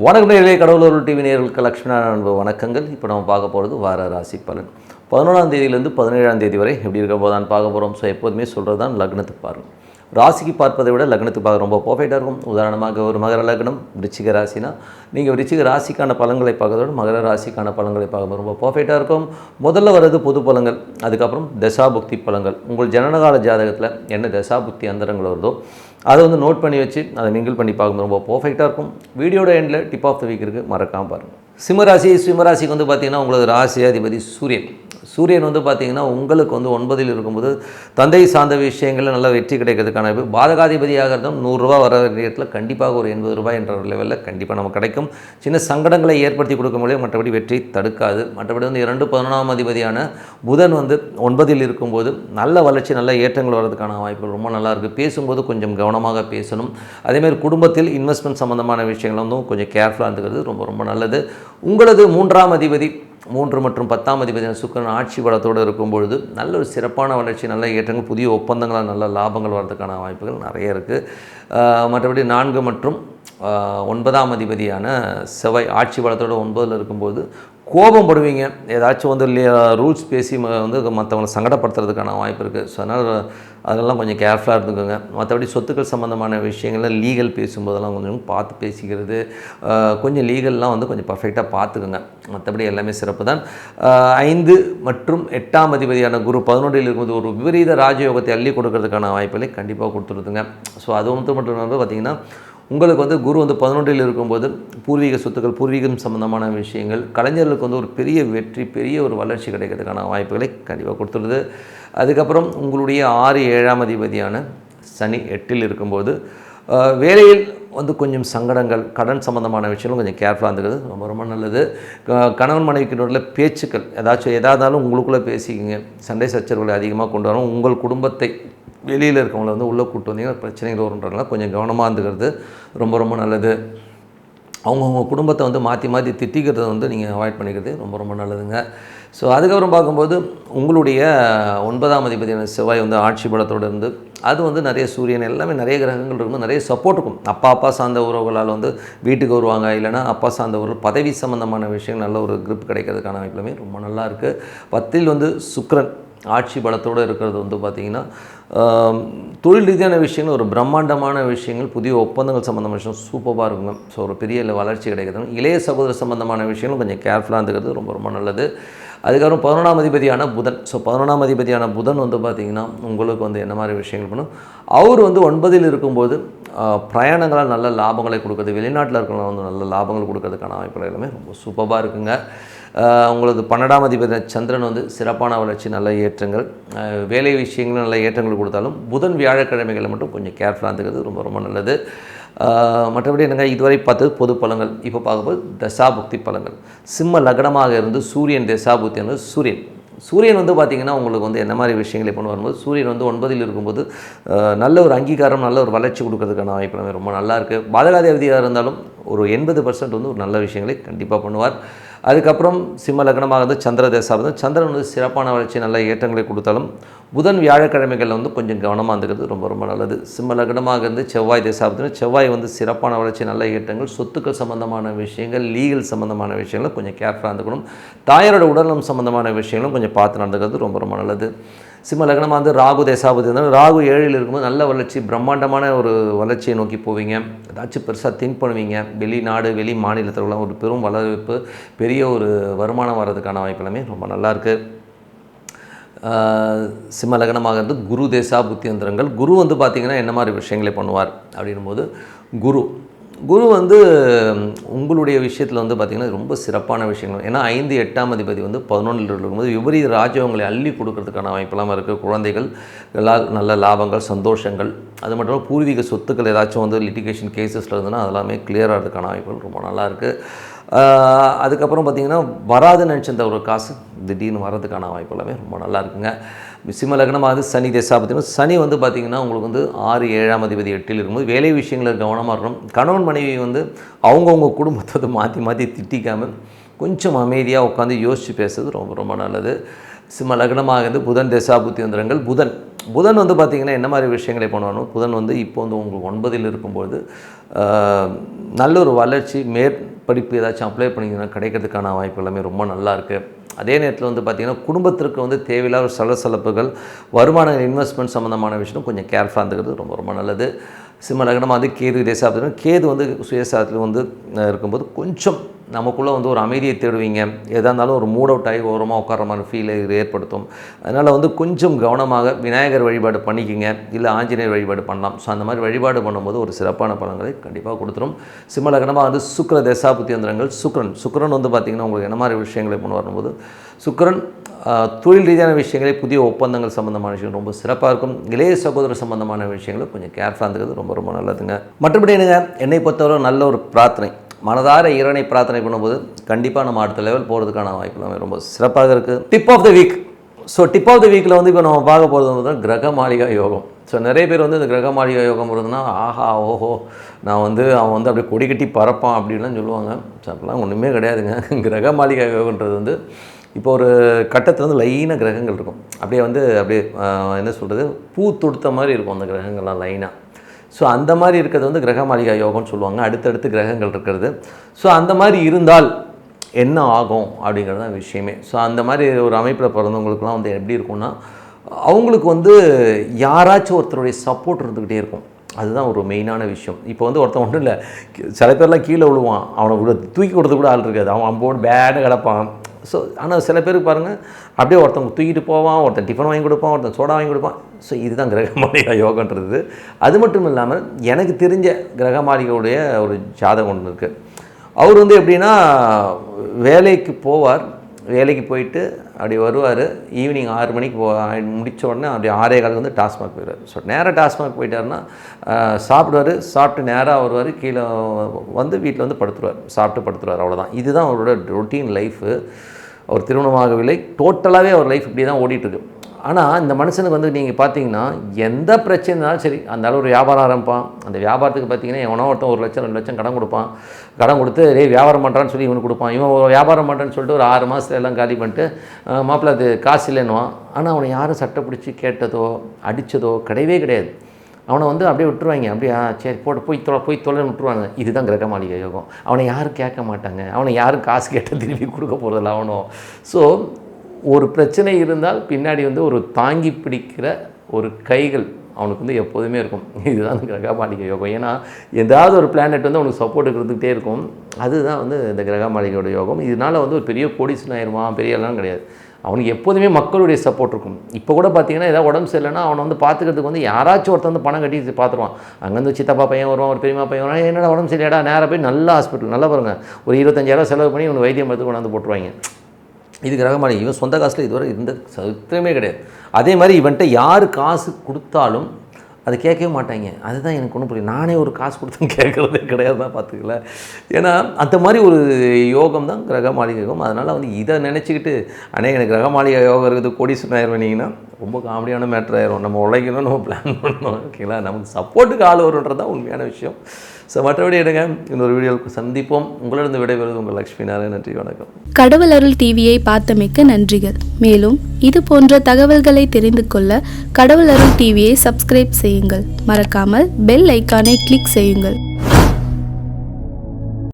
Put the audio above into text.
வணக்கம் நேயர்களே, கடவுளூர் டிவி நேயர்களுக்கு லட்சுமண அன்பு வணக்கங்கள். இப்போ நம்ம பார்க்க போகிறது வார ராசி பலன். 11ஆம் தேதியிலேருந்து 17ஆம் தேதி வரை எப்படி இருக்க போதான்னு பார்க்க போகிறோம். ஸோ எப்போதுமே சொல்கிறது தான் லக்னத்துக்கு பாருங்கள். ராசிக்கு பார்ப்பதை விட லக்னத்துக்கு பார்க்க ரொம்ப பர்ஃபெக்டாக இருக்கும். உதாரணமாக ஒரு மகர லக்னம் விருச்சிக ராசினா நீங்கள் விருச்சிக ராசிக்கான பலன்களை பார்க்கறத விட மகர ராசிக்கான பலன்களை பார்க்க ரொம்ப பர்ஃபெக்டாக இருக்கும். முதல்ல வர்றது பொது பலன்கள், அதுக்கப்புறம் தசாபுக்தி பலன்கள். உங்கள் ஜனனகால ஜாதகத்தில் என்ன தசாபுக்தி அந்தரங்கள் வருதோ அதை வந்து நோட் பண்ணி வச்சு அதை மிங்கிள் பண்ணி பார்க்கும்போது ரொம்ப பர்ஃபெக்டாக இருக்கும். வீடியோட எண்டில் டிப் ஆஃப் த வீக் இருக்குது, மறக்காமல் பாருங்கள். சிம்மராசிக்கு வந்து பார்த்திங்கன்னா உங்களுக்கு ராசியாதிபதி சூரியன் வந்து பார்த்திங்கன்னா உங்களுக்கு வந்து 9ல் இருக்கும்போது தந்தை சார்ந்த விஷயங்களில் நல்ல வெற்றி கிடைக்கிறதுக்கான பாதகாதிபதியாக இருந்தும் 100 ரூபா வர நேரத்தில் கண்டிப்பாக ஒரு 80 ரூபாய் என்ற ஒரு லெவலில் கண்டிப்பாக நமக்கு கிடைக்கும். சின்ன சங்கடங்களை ஏற்படுத்தி கொடுக்க முடியும், மற்றபடி வெற்றி தடுக்காது. மற்றபடி வந்து 11ஆம் அதிபதியான புதன் வந்து 9ல் இருக்கும்போது நல்ல வளர்ச்சி, நல்ல ஏற்றங்கள் வர்றதுக்கான வாய்ப்புகள் ரொம்ப நல்லாயிருக்கு. பேசும்போது கொஞ்சம் கவனமாக பேசணும். அதேமாதிரி குடும்பத்தில் இன்வெஸ்ட்மெண்ட் சம்மந்தமான விஷயங்கள் வந்து கொஞ்சம் கேர்ஃபுல்லாக இருந்துக்கிறது ரொம்ப ரொம்ப நல்லது. உங்களது 3ஆம் அதிபதி 3 மற்றும் 10ஆம் அதிபதியான சுக்கிரன் ஆட்சி பலத்தோடு இருக்கும்பொழுது நல்ல ஒரு சிறப்பான வளர்ச்சி, நல்ல ஏற்றங்கள், புதிய ஒப்பந்தங்களால் நல்ல லாபங்கள் வர்றதுக்கான வாய்ப்புகள் நிறைய இருக்குது. மற்றபடி 4 மற்றும் 9ஆம் அதிபதியான செவ்வாய் ஆட்சி பலத்தோடு 9ல் இருக்கும்போது கோபம் படுவீங்க. ஏதாச்சும் வந்து ரூல்ஸ் பேசி வந்து மற்றவங்களை சங்கடப்படுத்துறதுக்கான வாய்ப்பு இருக்குது. ஸோ அதெல்லாம் கொஞ்சம் கேர்ஃபுல்லாக இருந்துக்கோங்க. மற்றபடி சொத்துக்கள் சம்மந்தமான விஷயங்களில் லீகல் பேசும்போதெல்லாம் கொஞ்சம் பார்த்து பேசிக்கிறது, கொஞ்சம் லீகல்லாம் வந்து கொஞ்சம் பர்ஃபெக்டாக பார்த்துக்கோங்க. மற்றபடி எல்லாமே சிறப்பு தான். 5 மற்றும் 8ஆம் அதிபதியான குரு 11ல் இருக்கும்போது ஒரு விபரீத ராஜயோகத்தை அள்ளி கொடுக்கறதுக்கான வாய்ப்புகளை கண்டிப்பாக கொடுத்துருதுங்க. ஸோ அது மட்டும் வந்து பார்த்திங்கன்னா உங்களுக்கு வந்து குரு வந்து 11ல் இருக்கும்போது பூர்வீக சொத்துக்கள், பூர்வீகம் சம்மந்தமான விஷயங்கள், கலைஞர்களுக்கு வந்து ஒரு பெரிய வெற்றி, பெரிய ஒரு வளர்ச்சி கிடைக்கிறதுக்கான வாய்ப்புகளை கண்டிப்பாக கொடுத்துருது. அதுக்கப்புறம் உங்களுடைய 6, 7ஆம் அதிபதியான சனி 8ல் இருக்கும்போது வேலையில் வந்து கொஞ்சம் சங்கடங்கள், கடன் சம்மந்தமான விஷயங்களும் கொஞ்சம் கேர்ஃபுல்லாக இருந்துக்கிறது ரொம்ப ரொம்ப நல்லது. கணவன் மனைவிக்கு நடுவில் பேச்சுக்கள் எதாஇருந்தாலும் உங்களுக்குள்ளே பேசிக்கிங்க. சண்டை சச்சரவுகளை அதிகமாக கொண்டு வரும். உங்கள் குடும்பத்தை வெளியில் இருக்கவங்கள வந்து உள்ளே கூப்பிட்டு வந்தீங்கன்னா பிரச்சனைகள் வருன்றதுனால கொஞ்சம் கவனமாக இருந்துக்கிறது ரொம்ப ரொம்ப நல்லது. அவங்கவுங்க குடும்பத்தை வந்து மாற்றி திட்டிக்கிறத வந்து நீங்கள் அவாய்ட் பண்ணிக்கிறது ரொம்ப ரொம்ப நல்லதுங்க. ஸோ அதுக்கப்புறம் பார்க்கும்போது உங்களுடைய 9ஆம் அதிபதியான செவ்வாய் வந்து ஆட்சி பலத்தோடு இருந்து அது வந்து நிறைய சூரியன் எல்லாமே நிறைய கிரகங்கள் இருக்கும்போது நிறைய சப்போர்ட் இருக்கும். அப்பா சார்ந்த உறவுகளால் வந்து வீட்டுக்கு வருவாங்க, இல்லைனா அப்பா சார்ந்த உறவு பதவி சம்மந்தமான விஷயம் நல்ல ஒரு கிரிப் கிடைக்கிறதுக்கான வாய்ப்புமே ரொம்ப நல்லா இருக்குது. 10ல் வந்து சுக்கிரன் ஆட்சி பலத்தோடு இருக்கிறது வந்து பார்த்திங்கன்னா தொழில் ரீதியான விஷயங்கள், ஒரு பிரம்மாண்டமான விஷயங்கள், புதிய ஒப்பந்தங்கள் சம்மந்தமான விஷயம் சூப்பராக இருக்குங்க. ஸோ ஒரு பெரிய வளர்ச்சி கிடைக்கிறது. இளைய சகோதர சம்மந்தமான விஷயங்களும் கொஞ்சம் கேர்ஃபுல்லாக இருந்துக்கிறது ரொம்ப ரொம்ப நல்லது. அதுக்கப்புறம் 11ஆம் அதிபதியான புதன். ஸோ 11ஆம் அதிபதியான புதன் வந்து பார்த்திங்கன்னா உங்களுக்கு வந்து என்ன மாதிரி விஷயங்கள் பண்ணும், அவர் வந்து 9ல் இருக்கும்போது பிரயாணங்களால் நல்ல லாபங்களை கொடுக்குறது, வெளிநாட்டில் இருக்கிறவங்க வந்து நல்ல லாபங்கள் கொடுக்கறதுக்கான வாய்ப்புகள் எல்லாமே ரொம்ப சூப்பராக இருக்குங்க. உங்களது 12ஆம் அதிபதி சந்திரன் வந்து சிறப்பான வளர்ச்சி, நல்ல ஏற்றங்கள், வேலை விஷயங்களும் நல்ல ஏற்றங்கள் கொடுத்தாலும் புதன் வியாழக்கிழமைகளை மட்டும் கொஞ்சம் கேர்ஃபுல்லாக இருந்துக்கிறது ரொம்ப ரொம்ப நல்லது. மற்றபடி என்னங்க, இதுவரை பார்த்தது பொது பலன்கள். இப்போ பார்க்கும்போது தசாபுக்தி பலன்கள். சிம்ம லக்னமாக இருந்து சூரியன் தசாபுக்தி வந்து சூரியன் வந்து பார்த்திங்கன்னா உங்களுக்கு வந்து என்ன மாதிரி விஷயங்களை பண்ண வரும்போது சூரியன் வந்து 9ல் இருக்கும்போது நல்ல ஒரு அங்கீகாரம், நல்ல ஒரு வளர்ச்சி கொடுக்கறதுக்கான வாய்ப்பு ரொம்ப நல்லாயிருக்கு. பாதகாதிபதியாக இருந்தாலும் ஒரு 80% வந்து ஒரு நல்ல விஷயங்களை கண்டிப்பாக பண்ணுவார். அதுக்கப்புறம் சிம்ம லக்னமாக இருந்து சந்திர தசாபதி, சந்திரன் வந்து சிறப்பான வளர்ச்சி, நல்ல ஏற்றங்களை கொடுத்தாலும் புதன் வியாழக்கிழமைகளில் வந்து கொஞ்சம் கவனமாக இருந்துக்கிறது ரொம்ப ரொம்ப நல்லது. சிம்ம லக்னமாக இருந்து செவ்வாய் தசாபதி, செவ்வாய் வந்து சிறப்பான வளர்ச்சி, நல்ல ஏற்றங்கள், சொத்துக்கள் சம்மந்தமான விஷயங்கள், லீகல் சம்மந்தமான விஷயங்களும் கொஞ்சம் கேர்ஃபுல்லாக இருந்துக்கணும். தாயாரோட உடல்நலம் சம்மந்தமான விஷயங்களும் கொஞ்சம் பார்த்து நடந்துக்கிறது ரொம்ப ரொம்ப நல்லது. சிம்ம லக்னமாக வந்து ராகு தசாபதி இருந்தாலும் ராகு 7ல் இருக்கும்போது நல்ல வளர்ச்சி, பிரம்மாண்டமான ஒரு வளர்ச்சியை நோக்கி போவீங்க. ஏதாச்சும் பெருசாக திங்க் பண்ணுவீங்க. வெளிநாடு, வெளி மாநிலத்தில் ஒரு பெரும் வளர்ப்பு, பெரிய ஒரு வருமானம் வர்றதுக்கான வாய்ப்பு எல்லாமே ரொம்ப நல்லாயிருக்கு. சிம்ம லக்னமாக இருந்து குரு தசாபுக்தி அந்தரங்கள். குரு வந்து பார்த்திங்கன்னா என்ன மாதிரி விஷயங்களை பண்ணுவார் அப்படின்னும்போது குரு வந்து உங்களுடைய விஷயத்தில் வந்து பார்த்திங்கன்னா ரொம்ப சிறப்பான விஷயங்கள். ஏன்னா 5, 8ஆம் அதிபதி வந்து 11ல் இருக்கும்போது விபரீத ராஜ்யங்களை அள்ளி கொடுக்கறதுக்கான வாய்ப்பெல்லாம் இருக்குது. குழந்தைகளால் நல்ல லாபங்கள், சந்தோஷங்கள், அது மட்டும் பூர்வீக சொத்துக்கள் ஏதாச்சும் வந்து லிட்டிகேஷன் கேசஸில் இருந்ததுன்னா அதெல்லாமே கிளியர் ஆகிறதுக்கான வாய்ப்புகள் ரொம்ப நல்லாயிருக்கு. அதுக்கப்புறம் பார்த்திங்கன்னா வராதுன்னு நினச்ச ஒரு காசு திடீர்னு வர்றதுக்கான வாய்ப்பு எல்லாமே ரொம்ப நல்லா இருக்குங்க. சிம்ம லக்னமாக சனி தசாபதி, சனி வந்து பார்த்திங்கன்னா உங்களுக்கு வந்து 6, 7ஆம் அதிபதி 8ல் இருக்கும்போது வேலை விஷயங்களில் கவனமாக இருக்கணும். கணவன் மனைவி வந்து அவங்கவுங்க குடும்பத்தை மாற்றி திட்டிக்காமல் கொஞ்சம் அமைதியாக உட்காந்து யோசித்து பேசுறது ரொம்ப ரொம்ப நல்லது. சிம்ம லக்னமாக புதன் தசாபுத்தி புதன் புதன் வந்து பார்த்திங்கன்னா என்ன மாதிரி விஷயங்களை பண்ணுவானோ, புதன் வந்து இப்போ வந்து உங்களுக்கு 9ல் இருக்கும்போது நல்ல ஒரு வளர்ச்சி, மேற்படிப்பு ஏதாச்சும் அப்ளை பண்ணிங்கன்னா கிடைக்கிறதுக்கான வாய்ப்பு எல்லாமே ரொம்ப நல்லா இருக்குது. அதே நேரத்தில் வந்து பார்த்திங்கன்னா குடும்பத்திற்கு வந்து தேவையில்லாத சலசலப்புகள், வருமான இன்வெஸ்ட்மெண்ட் சம்மந்தமான விஷயம் கொஞ்சம் கேர்ஃபுல்லாக இருந்துக்கிறது ரொம்ப ரொம்ப நல்லது. சிம்ம லக்னமாக வந்து கேது தேசாபத்தில், கேது வந்து சுயசாரத்தில் வந்து இருக்கும்போது கொஞ்சம் நமக்குள்ளே வந்து ஒரு அமைதியை தேடுவீங்க. எதாக இருந்தாலும் ஒரு மூட் அவுட் ஆகி ஓரமாக உட்கார மாதிரி ஃபீலை இது ஏற்படுத்தும். அதனால் வந்து கொஞ்சம் கவனமாக விநாயகர் வழிபாடு பண்ணிக்கிங்க, இல்லை ஆஞ்சநேயர் வழிபாடு பண்ணலாம். ஸோ அந்த மாதிரி வழிபாடு பண்ணும்போது ஒரு சிறப்பான பலன்களை கண்டிப்பாக கொடுத்துரும். சிம்ம லக்னமாக வந்து சுக்கிர தசாபுத்தி யந்திரங்கள், சுக்கிரன் வந்து பார்த்திங்கன்னா உங்களுக்கு என்ன மாதிரி விஷயங்களை கொண்டு வரும்போது, சுக்கிரன் தொழில் ரீதியான விஷயங்களே, புதிய ஒப்பந்தங்கள் சம்மந்தமான விஷயங்கள் ரொம்ப சிறப்பாக இருக்கும். இளைய சகோதரர் சம்மந்தமான விஷயங்களை கொஞ்சம் கேர்ஃபுல்லாக இருந்துக்கிறது ரொம்ப ரொம்ப நல்லதுங்க. மற்றபடி என்னங்க, என்னை பொறுத்தவரை நல்ல ஒரு பிரார்த்தனை, மனதார இறைவனை பிரார்த்தனை பண்ணும்போது கண்டிப்பாக நம்ம அடுத்த லெவல் போகிறதுக்கான வாய்ப்பு ரொம்ப சிறப்பாக இருக்குது. Tip of the week. So tip of the வீக்கில் வந்து இப்போ நம்ம பார்க்க போகிறது வந்து கிரக மாளிகா யோகம். ஸோ நிறைய பேர் வந்து இந்த கிரக மாளிகா யோகம் இருந்ததுன்னா ஆஹா ஓஹோ நான் வந்து அவன் வந்து அப்படியே கொடி கட்டி பறப்பான் அப்படின்லாம் சொல்லுவாங்க. ஸோ அப்படிலாம் ஒன்றுமே கிடையாதுங்க. கிரக மாளிகா யோகன்றது வந்து இப்போ ஒரு கட்டத்தில் வந்து லைனாக கிரகங்கள் இருக்கும். அப்படியே என்ன சொல்கிறது, பூ தொடுத்த மாதிரி இருக்கும் அந்த கிரகங்கள்லாம் லைனாக. ஸோ அந்த மாதிரி இருக்கிறது வந்து கிரக மாளிகா யோகம்னு சொல்லுவாங்க, அடுத்தடுத்து கிரகங்கள் இருக்கிறது. ஸோ அந்த மாதிரி இருந்தால் என்ன ஆகும் அப்படிங்கிறது தான் விஷயமே. ஸோ அந்த மாதிரி ஒரு அமைப்பில் பிறந்தவங்களுக்குலாம் வந்து எப்படி இருக்கும்னா, அவங்களுக்கு வந்து யாராச்சும் ஒருத்தருடைய சப்போர்ட் இருந்துக்கிட்டே இருக்கும். அதுதான் ஒரு மெயினான விஷயம். இப்போ வந்து ஒருத்தன் ஒன்றும் இல்லை, சில பேர்லாம் கீழே விழுவான், அவனை தூக்கி கொடுத்து கூட ஆள் இருக்காது, அவன் அம்போடு பேடு கிடப்பான். ஸோ ஆனால் சில பேருக்கு பாருங்கள், அப்படியே ஒருத்தவங்க தூக்கிட்டு போவான், ஒருத்தன் டிஃபன் வாங்கி கொடுப்பான், ஒருத்தன் சோடா வாங்கி கொடுப்பான். ஸோ இதுதான் கிரக மாளிகா யோகன்றது. அது மட்டும் இல்லாமல் எனக்கு தெரிஞ்ச கிரக மாளிகையுடைய ஒரு ஜாதகம் ஒன்று இருக்குது. அவர் வந்து எப்படின்னா வேலைக்கு போவார், வேலைக்கு போயிட்டு அப்படி வருவார், ஈவினிங் 6 மணிக்கு முடித்த உடனே அப்படி 6:15 வந்து டாஸ்மாக் போயிடுவார். ஸோ நேராக டாஸ்மாக் போயிட்டாருன்னா சாப்பிடுவார், சாப்பிட்டு நேராக வருவார், கீழே வந்து வீட்டில் வந்து படுத்துருவார், சாப்பிட்டு படுத்துருவார், அவ்வளோதான். இதுதான் அவரோட ரொட்டீன் லைஃபு. அவர் திருமணமாகவில்லை, டோட்டலாகவே அவர் லைஃப் இப்படி தான் ஓடிட்டுருக்கு. ஆனால் இந்த மனுஷனுக்கு வந்து நீங்கள் பார்த்தீங்கன்னா எந்த பிரச்சனைனாலும் சரி, அந்த அளவு ஒரு வியாபாரம் ஆரம்பிப்பான். அந்த வியாபாரத்துக்கு பார்த்தீங்கன்னா எவனோ ஒருத்தன் 1 லட்சம் 2 லட்சம் கடன் கொடுப்பான். கடன் கொடுத்து வியாபாரம் பண்ணுறான்னு சொல்லி இவனுக்கு கொடுப்பான். இவன் வியாபாரம் பண்ணுறேன்னு சொல்லிட்டு ஒரு 6 மாதத்துல எல்லாம் காலி பண்ணிட்டு மாப்பிள்ளை அது காசு இல்லைன்னுவான். ஆனால் அவனை யாரும் சட்டை பிடிச்சி கேட்டதோ அடித்ததோ கிடையவே கிடையாது. அவனை வந்து அப்படியே விட்டுருவாங்க, அப்படியே சரி போட்டு போய் தொலைன்னு விட்டுருவாங்க. இதுதான் கிரக மாளிகை யோகம். அவனை யாரும் கேட்க மாட்டாங்க, அவனை யாரும் காசு கேட்டால் திருப்பி கொடுக்க போகிறதில்ல அவனும். ஸோ ஒரு பிரச்சனை இருந்தால் பின்னாடி வந்து ஒரு தாங்கி பிடிக்கிற ஒரு கைகள் அவனுக்கு வந்து எப்போதுமே இருக்கும். இதுதான் கிரக மாளிகை யோகம். ஏன்னா ஏதாவது ஒரு பிளானட் வந்து அவனுக்கு சப்போர்ட் இருந்துகிட்டே இருக்கும். அதுதான் வந்து இந்த கிரக மாளிகையோட யோகம். இதனால் வந்து ஒரு பெரிய கோடீஸ்வரன் ஆயிடுவான், பெரிய எல்லாம் கிடையாது. அவனுக்கு எப்போதுமே மக்களுடைய சப்போர்ட் இருக்கும். இப்போ கூட பார்த்தீங்கன்னா ஏதாவது உடம்பு சரியில்லைன்னா அவனை வந்து பார்த்துக்கிறதுக்கு வந்து யாராச்சும் ஒருத்தர் வந்து பணம் கட்டி பார்த்துருவான். அங்கேருந்து சித்தப்பா பையன் வருவான், ஒரு பெரியமா பையன் வருவான், என்னடா உடம்பு சரியாடா, நேராக போய் நல்ல ஹாஸ்பிட்டல், நல்லா பாருங்கள், ஒரு 25,000 செலவு பண்ணி இவனை வைத்தியம் பார்த்து கொண்டாந்து போட்டுருவாங்க. இது கிரக மாளிகை. இவன் சொந்த காசில் இதுவரை இருந்த சரித்திரமே கிடையாது. அதே மாதிரி இவன்கிட்ட யார் காசு கொடுத்தாலும் அதை கேட்கவே மாட்டாங்க. அதுதான் எனக்கு ஒன்றும் புரியும். நானே ஒரு காசு கொடுத்து கேட்குறதே கிடையாது தான், பார்த்துக்கல. ஏன்னா அந்த மாதிரி ஒரு யோகம் தான் கிரக மாளிகை யோகம். அதனால் வந்து இதை நினச்சிக்கிட்டு எனக்கு கிரக மாளிகை யோகம் இருக்குது கோடீஸ்வரன் ஆயிடுவீங்கன்னா ரொம்ப காமெடியான மேட்ரு ஆயிரும். நம்ம உழைக்கணும், நம்ம பிளான் பண்ணணும், ஓகேங்களா. நமக்கு சப்போர்ட்டுக்கு ஆள் வருன்றது தான் உண்மையான விஷயம். ஸோ மற்றபடி எடுங்க, இன்னொரு வீடியோவுக்கு சந்திப்போம். உங்களிடம் விடைபெறுவது உங்கள் லக்ஷ்மி நாராயணன். நன்றி, வணக்கம். கடவுள் அருள் டிவியை பார்த்தமைக்கு நன்றிகள். மேலும் இது போன்ற தகவல்களை தெரிந்து கொள்ள கடவுள் அருள் டிவியை சப்ஸ்கிரைப் செய்யுங்கள். மறக்காமல் பெல் ஐக்கானை கிளிக் செய்யுங்கள்.